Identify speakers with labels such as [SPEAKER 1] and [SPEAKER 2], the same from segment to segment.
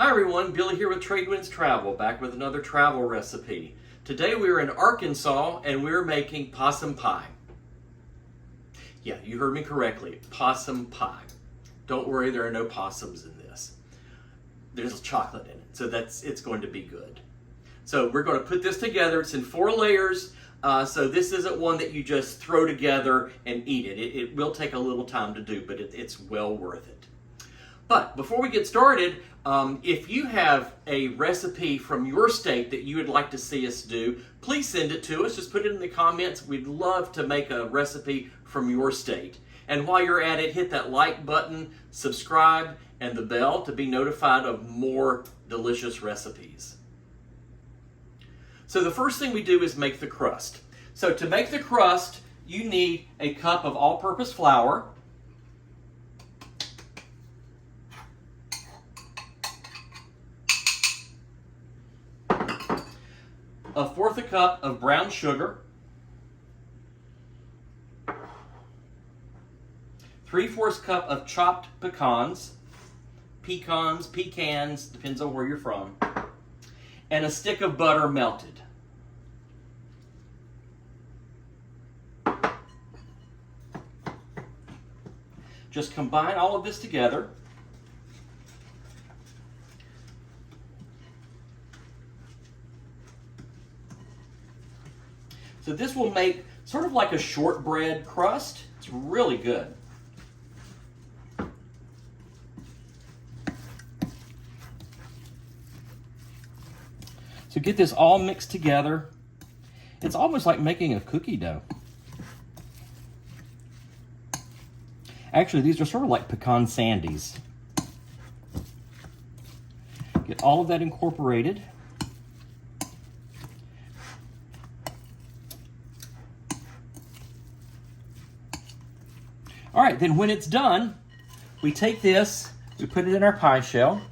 [SPEAKER 1] Hi everyone, Billy here with Tradewinds Travel, back with another travel recipe. Today we're in Arkansas and we're making possum pie. Yeah, you heard me correctly, possum pie. Don't worry, there are no possums in this. There's chocolate in it, so it's going to be good. So we're going to put this together. It's in 4 layers, so this isn't one that you just throw together and eat it. It will take a little time to do, but it's well worth it. But before we get started, if you have a recipe from your state that you would like to see us do, please send it to us. Just put it in the comments. We'd love to make a recipe from your state. And while you're at it, hit that like button, subscribe, and the bell to be notified of more delicious recipes. So the first thing we do is make the crust. So to make the crust, you need a cup of all-purpose flour, a 1/4 cup of brown sugar, 3/4 cup of chopped pecans, depends on where you're from, and a stick of butter melted. Just combine all of this together. So this will make sort of like a shortbread crust. It's really good. So get this all mixed together. It's almost like making a cookie dough. Actually, these are sort of like pecan sandies. Get all of that incorporated. All right, then when it's done, we take this, we put it in our pie shell,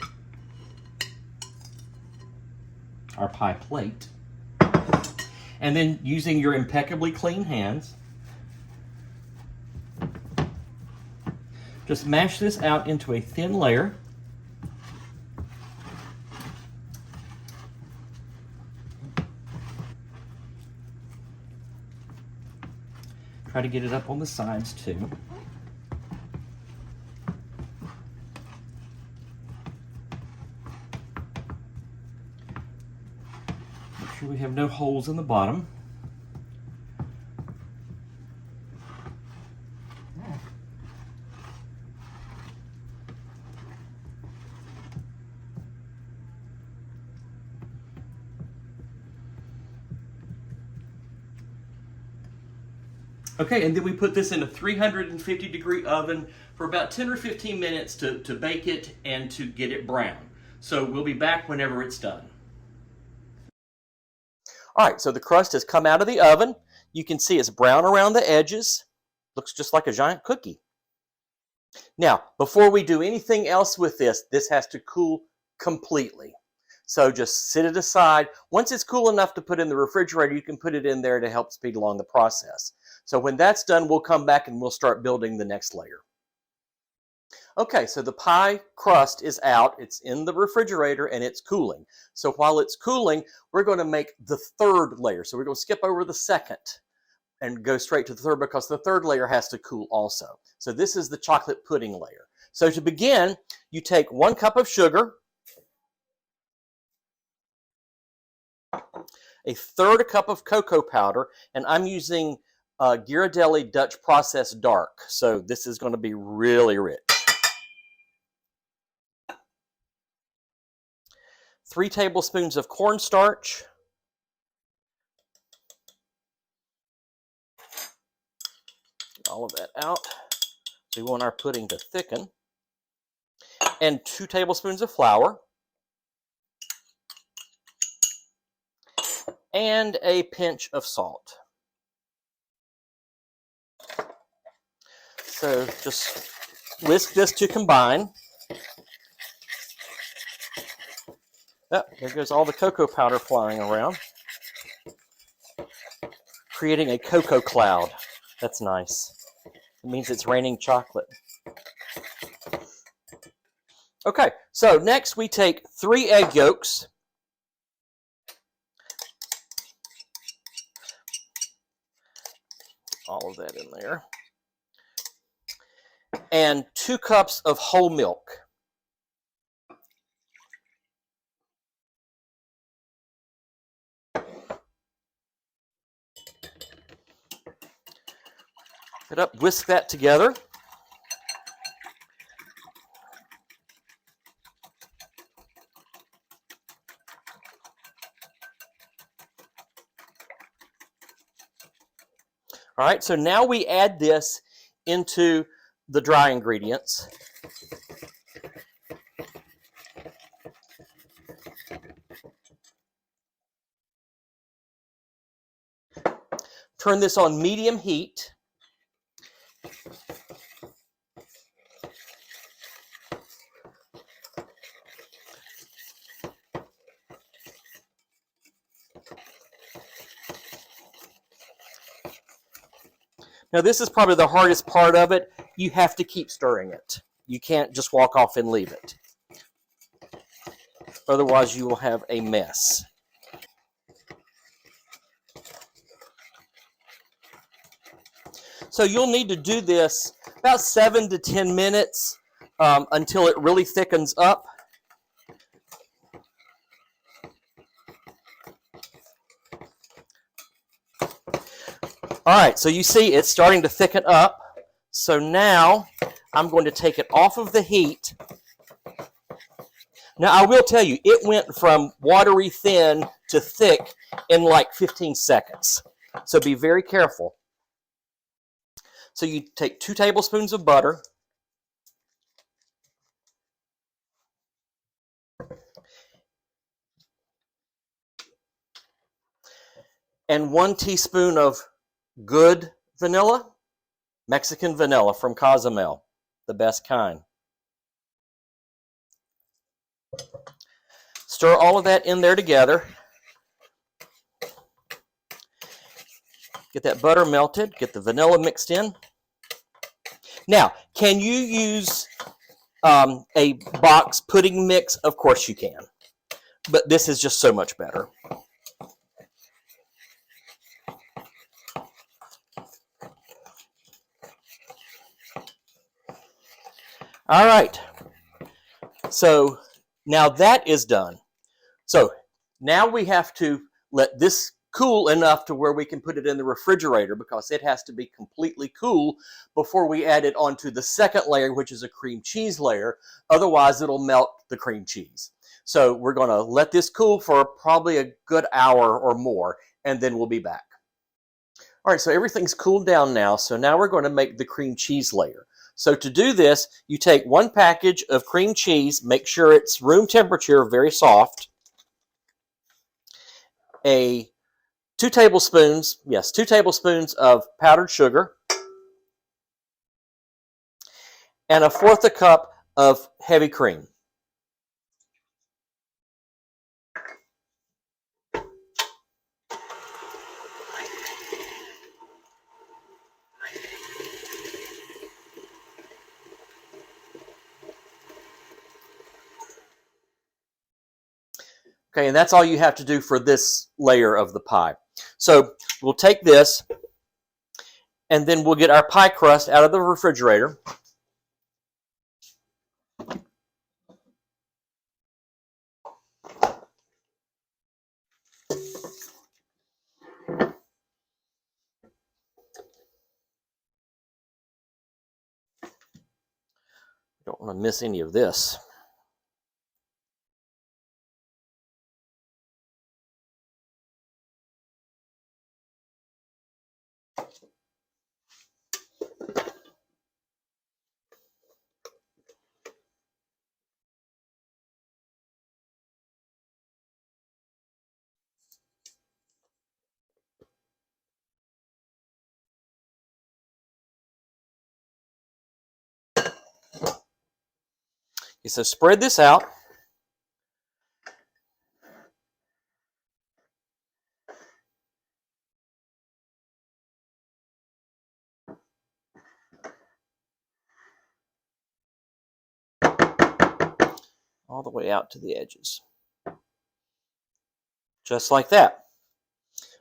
[SPEAKER 1] our pie plate, and then using your impeccably clean hands, just mash this out into a thin layer. Try to get it up on the sides too. Make sure we have no holes in the bottom. Okay, and then we put this in a 350-degree oven for about 10 or 15 minutes to bake it and to get it brown. So we'll be back whenever it's done. All right, so the crust has come out of the oven. You can see it's brown around the edges. Looks just like a giant cookie. Now, before we do anything else with this, this has to cool completely. So just sit it aside. Once it's cool enough to put in the refrigerator, you can put it in there to help speed along the process. So when that's done, we'll come back and we'll start building the next layer. Okay, so the pie crust is out. It's in the refrigerator and it's cooling. So while it's cooling, we're going to make the 3rd layer. So we're going to skip over the 2nd and go straight to the 3rd because the 3rd layer has to cool also. So this is the chocolate pudding layer. So to begin, you take 1 cup of sugar, a 1/3 cup of cocoa powder, and I'm using Ghirardelli Dutch Processed Dark. So this is going to be really rich. 3 tablespoons of cornstarch. Get all of that out. So we want our pudding to thicken. And 2 tablespoons of flour. And a pinch of salt. So just whisk this to combine. Oh, there goes all the cocoa powder flying around, creating a cocoa cloud. That's nice. It means it's raining chocolate. Okay, So next we take 3 egg yolks, all of that in there, and 2 cups of whole milk. Get up, whisk that together. All right, so now we add this into the dry ingredients. Turn this on medium heat. Now this is probably the hardest part of it. You have to keep stirring it. You can't just walk off and leave it. Otherwise you will have a mess. So you'll need to do this about 7 to 10 minutes until it really thickens up. All right, so you see it's starting to thicken up. So now I'm going to take it off of the heat. Now I will tell you, it went from watery thin to thick in like 15 seconds. So be very careful. So you take 2 tablespoons of butter. And 1 teaspoon of good vanilla, Mexican vanilla from Cozumel, the best kind. Stir all of that in there together. Get that butter melted, get the vanilla mixed in. Now, can you use a box pudding mix? Of course you can, but this is just so much better. All right, so now that is done. So now we have to let this cool enough to where we can put it in the refrigerator, because it has to be completely cool before we add it onto the second layer, which is a cream cheese layer. Otherwise, it'll melt the cream cheese. So we're going to let this cool for probably a good hour or more, and then we'll be back. All right, so everything's cooled down now. So now we're going to make the cream cheese layer. So to do this, you take 1 package of cream cheese, make sure it's room temperature, very soft. 2 tablespoons of powdered sugar, and 1/4 cup of heavy cream. Okay, and that's all you have to do for this layer of the pie. So we'll take this, and then we'll get our pie crust out of the refrigerator. Don't want to miss any of this. Okay, so spread this out. all the way out to the edges. Just like that.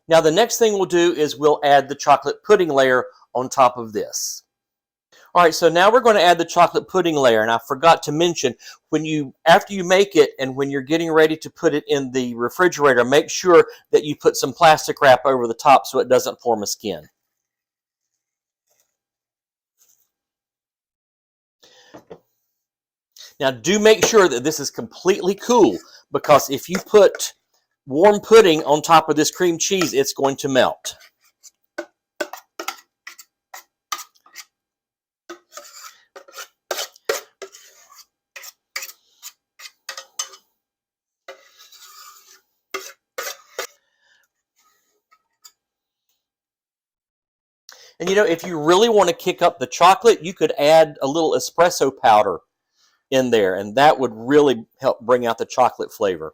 [SPEAKER 1] Now the next thing we'll do is we'll add the chocolate pudding layer on top of this. All right, so now we're going to add the chocolate pudding layer, and I forgot to mention, after you make it and when you're getting ready to put it in the refrigerator, make sure that you put some plastic wrap over the top so it doesn't form a skin. Now do make sure that this is completely cool, because if you put warm pudding on top of this cream cheese, it's going to melt. And if you really want to kick up the chocolate, you could add a little espresso powder in there, and that would really help bring out the chocolate flavor.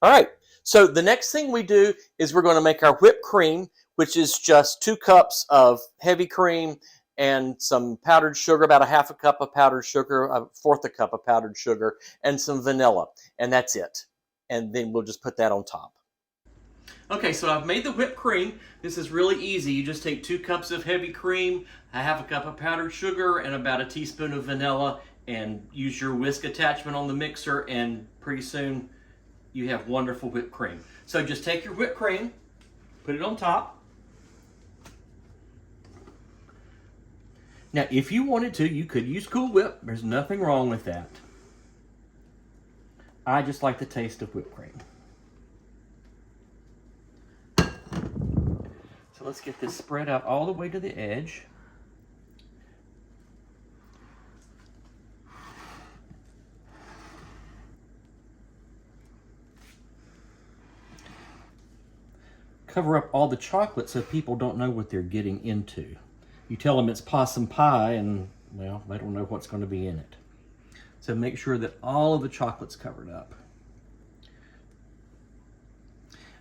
[SPEAKER 1] All right, so the next thing we do is we're going to make our whipped cream, which is just 2 cups of heavy cream and some powdered sugar, about a half a cup of powdered sugar, a fourth a cup of powdered sugar, and some vanilla, and that's it. And then we'll just put that on top. Okay, so I've made the whipped cream. This is really easy. You just take 2 cups of heavy cream, a half a cup of powdered sugar, and about a teaspoon of vanilla, and use your whisk attachment on the mixer, and pretty soon you have wonderful whipped cream. So just take your whipped cream, put it on top. Now, if you wanted to, you could use Cool Whip. There's nothing wrong with that. I just like the taste of whipped cream. So let's get this spread out all the way to the edge. Cover up all the chocolate so people don't know what they're getting into. You tell them it's possum pie and, well, they don't know what's going to be in it. So make sure that all of the chocolate's covered up.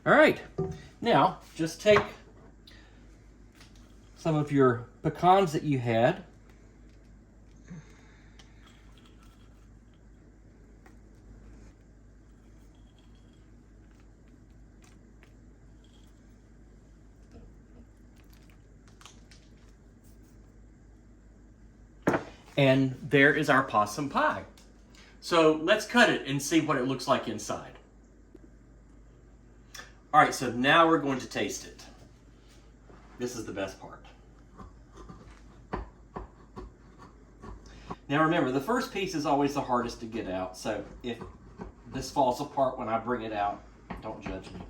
[SPEAKER 1] All right, now just take some of your pecans that you had. And there is our possum pie. So let's cut it and see what it looks like inside. All right, so now we're going to taste it. This is the best part. Now remember, the first piece is always the hardest to get out, so if this falls apart when I bring it out, don't judge me.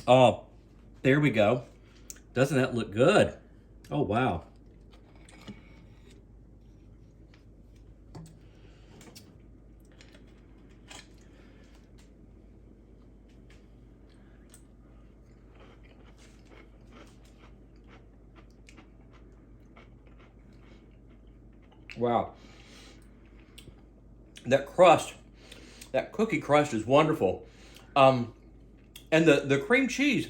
[SPEAKER 1] Oh, there we go. Doesn't that look good? Oh, wow. Wow. That crust, that cookie crust is wonderful. And the cream cheese,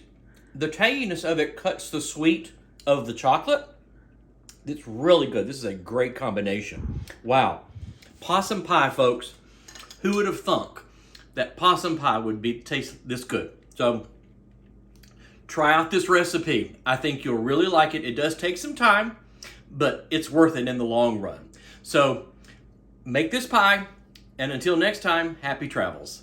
[SPEAKER 1] the tanginess of it cuts the sweet of the chocolate. It's really good. This is a great combination. Wow. Possum pie, folks. Who would have thunk that possum pie would taste this good? So try out this recipe. I think you'll really like it. It does take some time, but it's worth it in the long run. So make this pie, and until next time, happy travels.